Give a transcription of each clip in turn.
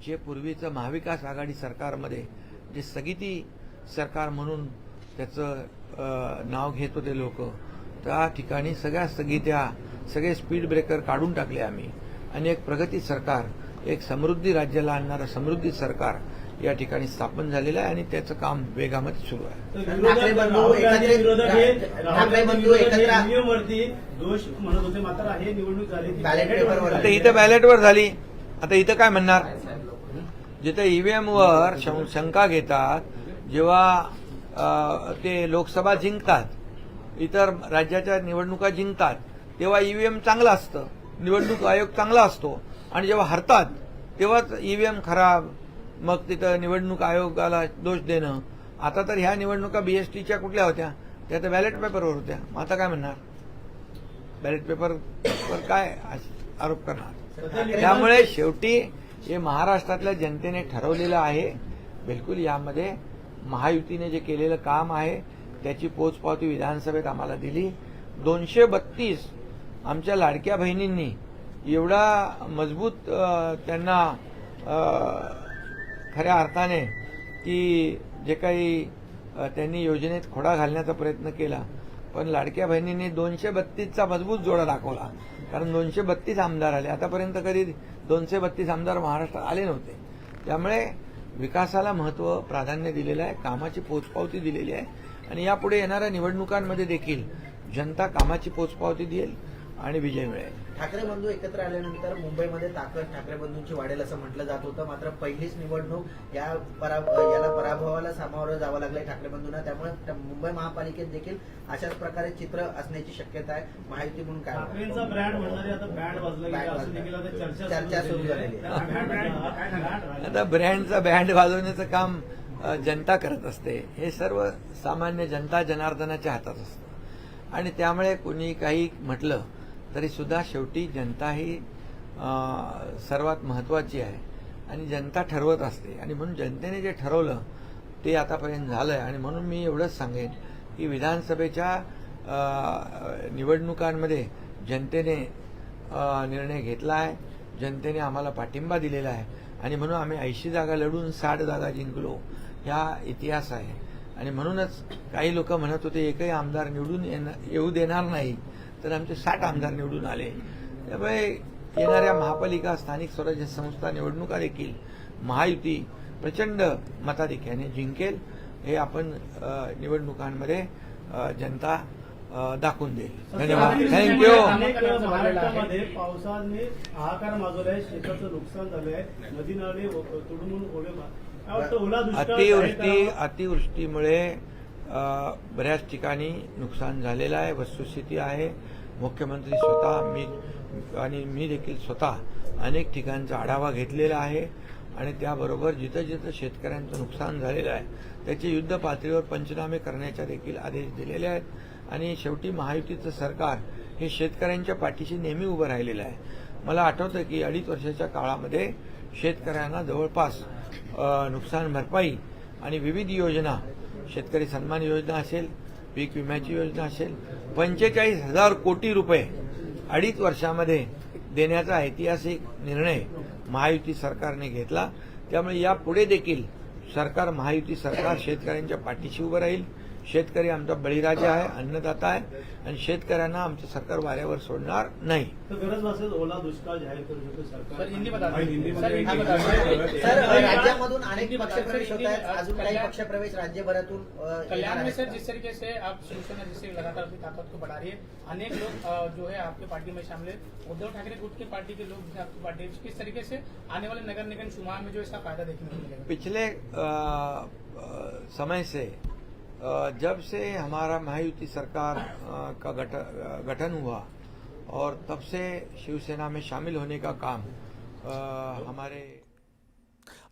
जे पूर्वीचं महाविकास आघाडी सरकारमध्ये जे स्थगिती सरकार म्हणून त्याचं नाव घेत होते लोक, त्या ठिकाणी सगळ्या स्थगित्या, सगळे स्पीड ब्रेकर काढून टाकले आम्ही आणि एक प्रगती सरकार, एक समृद्धी राज्याला आणणारं समृद्धी सरकार या ठिकाणी स्थापन झालेलं आहे आणि त्याचं काम वेगामध्ये सुरू आहे. आता इथं बॅलेटवर झाली, आता इथं काय म्हणणार? जिथे ईव्हीएमवर शंका घेतात, जेव्हा ते लोकसभा जिंकतात, इतर राज्याच्या निवडणुका जिंकतात, तेव्हा ईव्हीएम चांगलं असतं, निवडणूक आयोग चांगला असतो आणि जेव्हा हरतात तेव्हाच ईव्हीएम खराब, मग तिथं निवडणूक आयोगाला दोष देणं. आता तर ह्या निवडणुका बीएसटीच्या कुठल्या होत्या? त्या तर बॅलेट पेपरवर होत्या. मग आता काय म्हणणार? बॅलेट पेपरवर काय आरोप करणार? त्यामुळे शेवटी हे महाराष्ट्रातल्या जनतेने ठरवलेलं आहे. बिलकुल यामध्ये महायुतीने जे केलेलं काम आहे त्याची पोचपावती विधानसभेत आम्हाला दिली. 232 आमच्या लाडक्या बहिणींनी एवढा मजबूत त्यांना खऱ्या अर्थाने की जे काही त्यांनी योजनेत खोडा घालण्याचा प्रयत्न केला, पण लाडक्या बहिणींनी 232चा मजबूत जोडा दाखवला. कारण 232 आमदार आले. आतापर्यंत कधी 232 आमदार महाराष्ट्रात आले नव्हते. त्यामुळे विकासाला महत्त्व, प्राधान्य दिलेलं आहे, कामाची पोचपावती दिलेली आहे आणि यापुढे येणाऱ्या निवडणुकांमध्ये देखील जनता कामाची पोचपावती देईल आणि विजय मिळेल. ठाकरे बंधू एकत्र आल्यानंतर मुंबईमध्ये ताकद ठाकरे बंधूंची वाढेल असं म्हटलं जात होतं. मात्र पहिलीच निवडणूक याला पराभवाला सामोरं जावं लागलंय ठाकरे बंधूंना. त्यामुळे मुंबई महापालिकेत देखील अशाच प्रकारे चित्र असण्याची शक्यता आहे. महायुती म्हणून काय चर्चा सुरू झालेली आहे. आता ब्रँडचा बँड वाजवण्याचं काम जनता करत असते. हे सर्व सामान्य जनता जनार्दनाच्या हातात असतं आणि त्यामुळे कोणी काही म्हटलं तरी सुद्धा शेवटी जनता ही सर्वात महत्वाची आहे आणि जनता ठरवत असते आणि म्हणून जनतेने जे ठरवलं ते आतापर्यंत झालंय. आणि म्हणून मी एवढंच सांगेन की विधानसभेच्या निवडणुकांमध्ये जनतेने निर्णय घेतला आहे, जनतेने आम्हाला पाठिंबा दिलेला आहे आणि म्हणून आम्ही 80 जागा लढून 60 जागा जिंकलो. हा इतिहास आहे आणि म्हणूनच काही लोक म्हणत होते एकही आमदार निवडून येऊ देणार नाही, तर आमचे 60 आमदार निवडून आले. त्यामुळे येणाऱ्या महापालिका, स्थानिक स्वराज्य संस्था निवडणुका देखील महायुती प्रचंड मताधिक्याने जिंकेल हे आपण निवडणुकांमध्ये जनता दाखवून देईल. धन्यवाद. थँक्यू. महाराष्ट्रामध्ये पावसाने हाहाकार माजवलाय, शेताचं नुकसान झालंय, नदी नाले तुडून अतिवृष्टीमुळे बऱ्याच ठिकाणी नुकसान झालेलं आहे. वस्तुस्थिती आहे. मुख्यमंत्री स्वतः मी देखील स्वतः अनेक ठिकाणचा आढावा घेतलेला आहे आणि त्याबरोबर जिथं जिथं शेतकऱ्यांचं नुकसान झालेलं आहे त्याचे युद्ध पातळीवर पंचनामे करण्याच्या देखील आदेश दिलेले आहेत आणि शेवटी महायुतीचं सरकार हे शेतकऱ्यांच्या पाठीशी नेहमी उभं राहिलेलं आहे. मला आठवतं की 2.5 वर्षाच्या काळामध्ये शेतकऱ्यांना जवळपास नुकसान भरपाई आणि विविध योजना, शेतकरी सन्मान योजना असेल, पीक विम्याची योजना असेल, 45,000 कोटी रुपये 2.5 वर्षामध्ये देण्याचा ऐतिहासिक निर्णय महायुती सरकारने घेतला. त्यामुळे यापुढे देखील सरकार, महायुती सरकार शेतकऱ्यांच्या पाठीशी उभं राहील. शेतकरी आमचा बळीराजा आहे, अन्नदाता आहे आणि शेतकऱ्यांना आमचं सरकार वाऱ्यावर सोडणार नाही. गरज नसेल ओला दुष्काळ जाहीर करू शकतो सरकार. राज्यामधून अनेक पक्षप्रवेश होत आहेत, अजून काही पक्षप्रवेश राज्यभरातून कल्याण में सर जिस तरीके से आप शिवसेना जिससे लगातार अपनी ताकत को बढ़ा रही है, अनेक लोग जो है आपके पार्टी में शामिल है, उद्धव ठाकरे गुट के पार्टी के लोग आपकी पार्टी, किस तरीके से आने वाले नगर निगम चुनाव में जो इसका फायदा देखने को मिलेगा? पिछले समय से जब से हमारा महायुति सरकार का गठन हुआ और तब से शिवसेना में शामिल होने का काम हमारे.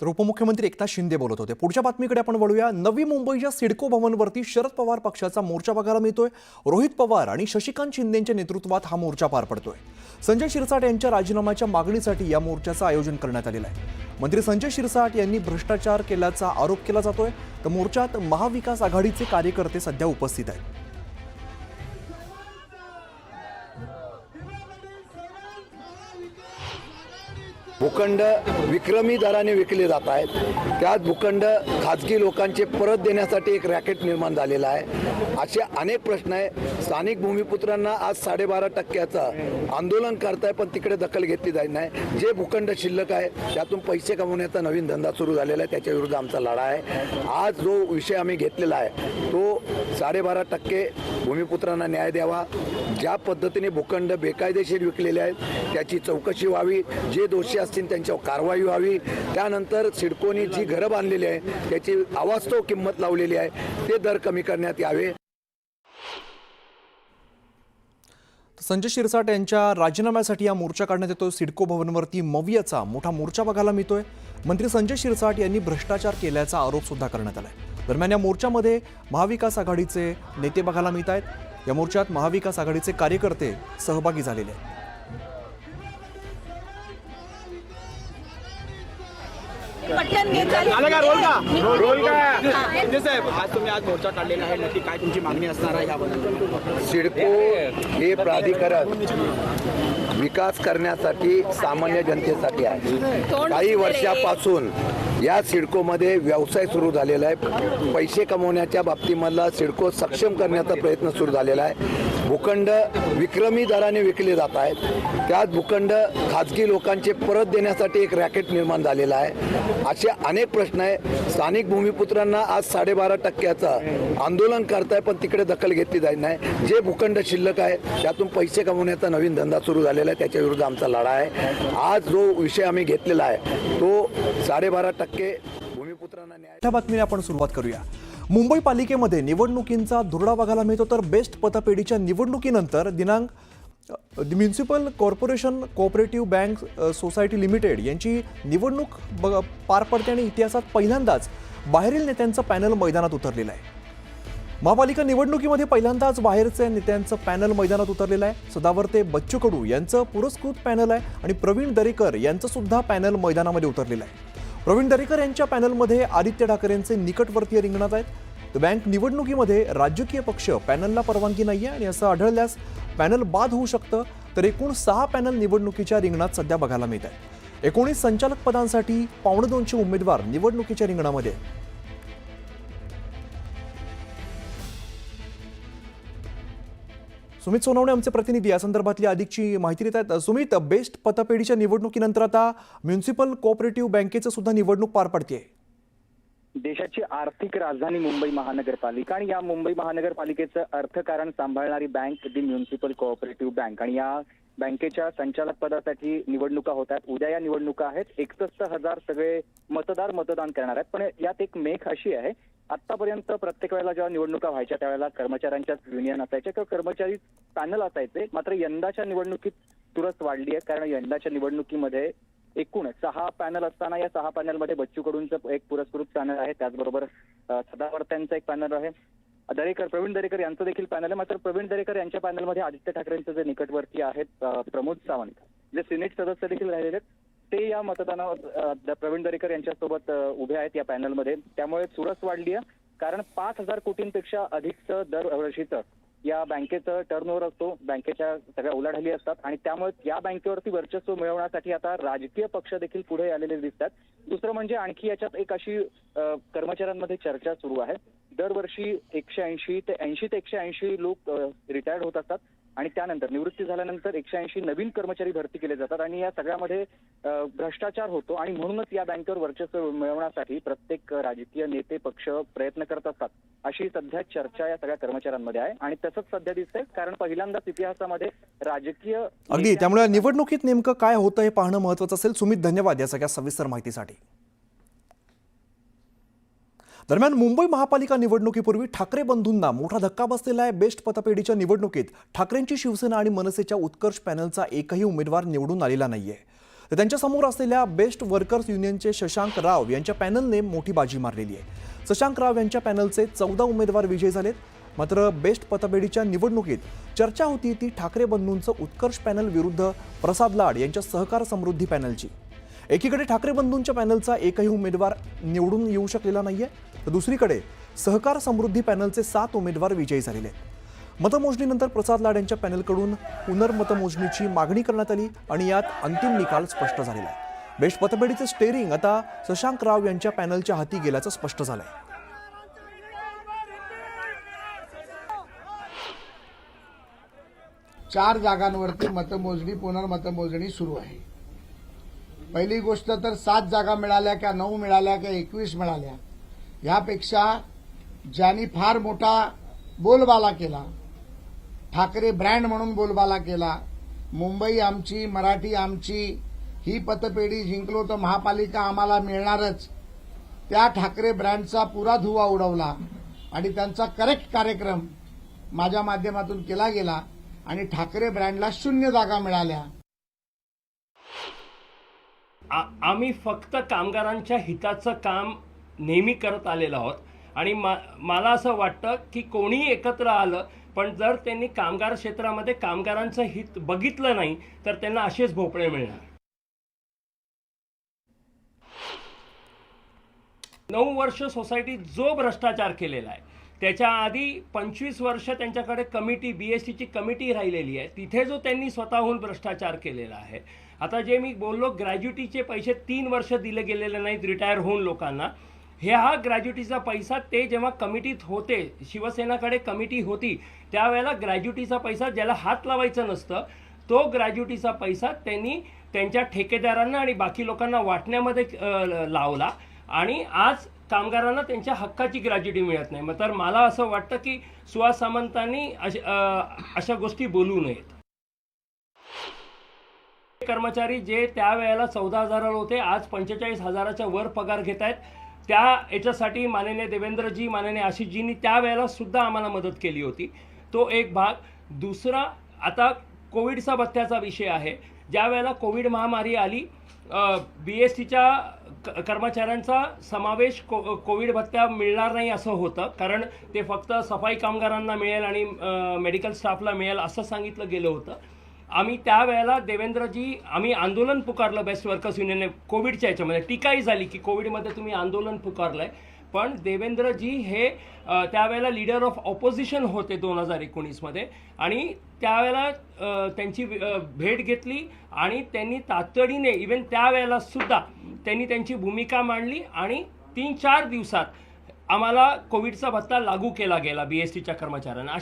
तर उपमुख्यमंत्री एकनाथ शिंदे बोलत होते. पुढच्या बातमीकडे आपण वळूया. नवी मुंबईच्या सिडको भवनवरती शरद पवार पक्षाचा मोर्चा बघायला मिळतोय. रोहित पवार आणि शशिकांत शिंदेच्या नेतृत्वात हा मोर्चा पार पडतोय. संजय शिरसाट यांच्या राजीनाम्याच्या मागणीसाठी या मोर्चाचं आयोजन करण्यात आलेलं आहे. मंत्री संजय शिरसाट यांनी भ्रष्टाचार केल्याचा आरोप केला जातोय. तर मोर्चात महाविकास आघाडीचे कार्यकर्ते सध्या उपस्थित आहेत. भूखंड विक्रमी दराने विकले जात आहेत. त्यात भूखंड खाजगी लोकांचे परत देण्यासाठी एक रॅकेट निर्माण झालेला आहे. असे अनेक प्रश्न आहे. स्थानिक भूमिपुत्रांना आज 12.5% आंदोलन करताय, पण तिकडे दखल घेतली जात नाही. जे भूखंड शिल्लक आहे त्यातून पैसे कमवण्याचा नवीन धंदा सुरू झालेला आहे, त्याच्या विरुद्ध आमचा लढा आहे. आज जो विषय आम्ही घेतलेला आहे तो 12.5% भूमिपुत्रांना न्याय द्यावा. ज्या पद्धतीने भूखंड बेकायदेशीर विकलेले आहेत त्याची चौकशी व्हावी. जे दोषी असतील त्यांच्यावर कारवाई व्हावी. त्यानंतर सिडकोने जी घरं बांधलेली आहे त्याची अवास्तव किंमत लावलेली आहे, ते दर कमी करण्यात यावे. संजय शिरसाट यांच्या राजीनाम्यासाठी या मोर्चा काढण्यात येतो. सिडको भवनवरती मवियाचा मोठा मोर्चा बघायला मिळतोय. मंत्री संजय शिरसाट यांनी भ्रष्टाचार केल्याचा आरोप सुद्धा करण्यात आलाय. दरम्यान या मोर्चामध्ये महाविकास आघाडीचे नेते बघायला मिळत आहेत. या मोर्चात महाविकास आघाडीचे कार्यकर्ते सहभागी झालेले आहेत. पटकन घेत झाली. साहेब, आज तुम्ही आज मोर्चा काढलेला आहे, नक्की काय तुमची मागणी असणार आहे याबद्दल? सिडको हे प्राधिकरण विकास करण्यासाठी सामान्य जनतेसाठी आहे. काही वर्षापासून या सिडकोमध्ये व्यवसाय सुरू झालेला आहे. पैसे कमवण्याच्या बाबतीमधला सिडको सक्षम करण्याचा प्रयत्न सुरू झालेला आहे. भूखंड विक्रमी दराने विकले जात आहेत. त्यात भूखंड खाजगी लोकांचे परत देण्यासाठी एक रॅकेट निर्माण झालेला आहे. असे अनेक प्रश्न आहे. स्थानिक भूमिपुत्रांना आज 12.5% आंदोलन करताय, पण तिकडे दखल घेतली जात नाही. जे भूखंड शिल्लक आहे त्यातून पैसे कमवण्याचा नवीन धंदा सुरू झालेला आहे, त्याच्या विरुद्ध आमचा लढा आहे. आज जो विषय आम्ही घेतलेला आहे तो 12.5% भूमिपुत्रांना न्याय. मोठ्या बातमीने आपण सुरुवात करूया. मुंबई पालिकेमध्ये निवडणुकींचा धुरळा बघायला मिळतो. तर बेस्ट पतपेढीच्या निवडणुकीनंतर दिनांक municipal corporation cooperative bank society limited यांची निवडणूक पार पडते आणि इतिहासात पहिल्यांदाच बाहेरील नेत्यांचं पॅनल मैदानात उतरलेलं आहे. महापालिका निवडणुकीमध्ये पहिल्यांदाच बाहेरच्या नेत्यांचं पॅनल मैदानात उतरलेलं आहे. सदावर्ते बच्चू कडू यांचं पुरस्कृत पॅनल आहे आणि प्रवीण दरेकर यांचं सुद्धा पॅनल मैदानामध्ये उतरलेलं आहे. प्रवीण दरेकर यांच्या पॅनलमध्ये आदित्य ठाकरेंचे निकटवर्तीय रिंगणात आहेत. तर बँक निवडणुकीमध्ये राजकीय पक्ष पॅनलला परवानगी नाही आहे आणि असं आढळल्यास पॅनल बाद होऊ शकतं. तर एकूण 6 पॅनल निवडणुकीच्या रिंगणात सध्या बघायला मिळत आहेत. 19 संचालक पदांसाठी 250 उमेदवार निवडणुकीच्या रिंगणामध्ये. सुमित सोनवणे आमचे प्रतिनिधी या संदर्भातली अधिकची माहिती देत आहेत. सुमित, बेस्ट पतपेढीच्या निवडणुकीनंतर आता म्युनिसिपल कोऑपरेटिव्ह बँकेचं सुद्धा निवडणूक पार पडते. देशाची आर्थिक राजधानी मुंबई महानगरपालिका आणि या मुंबई महानगरपालिकेचं अर्थकारण सांभाळणारी बँक दी म्युनिसिपल कोऑपरेटिव्ह बँक आणि या बँकेच्या संचालक पदासाठी निवडणुका होत आहेत. उद्या या निवडणुका आहेत. 61,000 सगळे मतदार मतदान करणार आहेत. पण यात एक मेख अशी आहे, आतापर्यंत प्रत्येक वेळेला जेव्हा निवडणुका व्हायच्या त्यावेळेला कर्मचाऱ्यांच्याच युनियन असायच्या किंवा कर्मचारी पॅनल असायचे. मात्र यंदाच्या निवडणुकीत तुरंत वाढली आहे, कारण यंदाच्या निवडणुकीमध्ये एकूण 6 पॅनल असताना या 6 पॅनलमध्ये बच्चू कडूंचं एक पुरस्कृत पॅनल आहे. त्याचबरोबर सदावर्त्यांचं एक पॅनल आहे. प्रवीण दरेकर यांचं देखील पॅनल आहे. मात्र प्रवीण दरेकर यांच्या पॅनलमध्ये आदित्य ठाकरेंचे जे निकटवर्ती आहेत प्रमोद सावंत, जे सिनेट सदस्य देखील राहिलेले आहेत, ते या मतदानावर प्रवीण दरेकर यांच्यासोबत उभे आहेत या पॅनलमध्ये. त्यामुळे चुरस वाढली आहे, कारण 5,000 कोटींपेक्षा अधिकचं दरवर्षीचं या बँकेचं टर्नओव्हर असतो. बँकेच्या सगळ्या उलाढाली असतात आणि त्यामुळे या बँकेवरती वर्चस्व मिळवण्यासाठी आता राजकीय पक्ष देखील पुढे आलेले दिसतात. दुसरं म्हणजे आणखी याच्यात एक अशी कर्मचाऱ्यांमध्ये चर्चा सुरू आहे. दरवर्षी 180 ते 180 लोक रिटायर्ड होत असतात आणि त्यानंतर निवृत्ती झाल्यानंतर 180 नवीन कर्मचारी भरती केले जातात आणि या सगळ्यामध्ये भ्रष्टाचार होतो आणि म्हणूनच या बँकेवर वर्चस्व मिळवण्यासाठी प्रत्येक राजकीय नेते पक्ष प्रयत्न करत असतात, अशी सध्या चर्चा या सगळ्या कर्मचाऱ्यांमध्ये आहे. आणि तसंच सध्या दिसतंय, कारण पहिल्यांदाच इतिहासामध्ये राजकीय अगदी त्यामुळे निवडणुकीत नेमकं काय होतं हे पाहणं महत्त्वाचं असेल. सुमित, धन्यवाद या सगळ्या सविस्तर माहितीसाठी. दरम्यान मुंबई महापालिका निवडणुकीपूर्वी ठाकरे बंधूंना मोठा धक्का बसलेला आहे. बेस्ट पतपेढीच्या निवडणुकीत ठाकरेंची शिवसेना आणि मनसेच्या उत्कर्ष पॅनलचा एकही उमेदवार निवडून आलेला नाहीये. तर त्यांच्यासमोर असलेल्या बेस्ट वर्कर्स युनियनचे शशांक राव यांच्या पॅनलने मोठी बाजी मारलेली आहे. शशांक राव यांच्या पॅनलचे 14 उमेदवार विजयी झालेत. मात्र बेस्ट पतपेढीच्या निवडणुकीत चर्चा होती ती ठाकरे बंधूंचं उत्कर्ष पॅनल विरुद्ध प्रसाद लाड यांच्या सहकार समृद्धी पॅनलची. एकीकडे ठाकरे बंधूंच्या पॅनलचा एकही उमेदवार निवडून येऊ शकलेला नाहीये, तर दुसरीकडे सहकार समृद्धी पॅनलचे 7 उमेदवार विजयी झालेले आहेत. मतमोजणीनंतर प्रसाद लाड यांच्या पॅनलकडून पुनर्मतमोजणीची मागणी करण्यात आली आणि यात अंतिम निकाल स्पष्ट झालेला आहे. बेस्ट पतपेढीचं स्टेअरिंग आता शशांक राव यांच्या पॅनलच्या हाती गेल्याचं स्पष्ट झालंय. चार जागांवरती मतमोजणी पुनर्मतमोजणी सुरू आहे. पहिली गोष्ट तर 7 जागा मिळाल्या का 9 मिळाल्या का 21 मिळाल्या यापेक्षा ज्यांनी फार मोठा बोलबाला केला, ठाकरे ब्रँड म्हणून बोलबाला केला, मुंबई आमची, मराठी आमची, ही पतपेढी जिंकलो तर महापालिका आम्हाला मिळणारच, त्या ठाकरे ब्रँडचा पुरा धुवा उडवला आणि त्यांचा करेक्ट कार्यक्रम माझ्या माध्यमातून केला गेला आणि ठाकरे ब्रँडला 0 जागा मिळाल्या. आम्ही फक्त कामगारांच्या हिताचं काम नेहमी करत आलेलो आहोत आणि मला असं वाटतं की कोणीही एकत्र आलं पण जर त्यांनी कामगार क्षेत्रामध्ये कामगारांचं हित बघितलं नाही तर त्यांना असेच भोपळे मिळणार. 9 वर्ष सोसायटीत जो भ्रष्टाचार केलेला आहे त्याच्या आधी 25 वर्ष त्यांच्याकडे कमिटी, BSTची कमिटी राहिलेली आहे, तिथे जो त्यांनी स्वतःहून भ्रष्टाचार केलेला आहे. आता जे मी बोललो ग्रॅज्युटीचे पैसे 3 वर्ष दिले गेलेले नाहीत रिटायर होऊन लोकांना, हा ग्रॅज्युटीचा पैसा ते जेव्हा कमिटीत होते, शिवसेनाकडे कमिटी होती त्यावेळेला ग्रॅज्युटीचा पैसा ज्याला हात लावायचं नसतं तो ग्रॅज्युटीचा पैसा त्यांनी त्यांच्या ठेकेदारांना आणि बाकी लोकांना वाटण्यामध्ये लावला आणि आज कामगारांना त्यांच्या हक्काची ग्रॅज्युटी मिळत नाही. तर मला असं वाटतं की सुहास सामंतांनी अशा गोष्टी बोलू नयेत. कर्मचारी जे त्यावेळेला 14,000 होते आज 45,000च्या वर पगार घेत आहेत. त्या याच्यासाठी माननीय देवेंद्रजी, माननीय आशिषजींनी त्यावेळेला सुद्धा आम्हाला मदत केली होती. तो एक भाग. दुसरा, आता कोविडचा भत्त्याचा विषय आहे. ज्या वेळेला कोविड महामारी आली, BSTच्या कर्मचाऱ्यांचा समावेश कोविड भत्त्या मिळणार नाही असं होतं, कारण ते फक्त सफाई कामगारांना मिळेल आणि मेडिकल स्टाफला मिळेल असं सांगितलं गेलं होतं. आम्ही त्यावेळेला देवेंद्रजी, आम्ही आंदोलन पुकारलं बेस्ट वर्कर्स युनियनने कोविडच्या याच्यामध्ये. टीकाही झाली की कोविडमध्ये तुम्ही आंदोलन पुकारलंय, पण देवेंद्रजी हे त्यावेळेला लीडर ऑफ ऑपोजिशन होते 2019मध्ये आणि त्यावेळेला त्यांची भेट घेतली आणि त्यांनी तातडीने इव्हन त्यावेळेला सुद्धा त्यांनी त्यांची भूमिका मांडली आणि 3-4 दिवसात आम्हाला कोविडचा भत्ता लागू केला गेला BSTच्या कर्मचाऱ्यांना.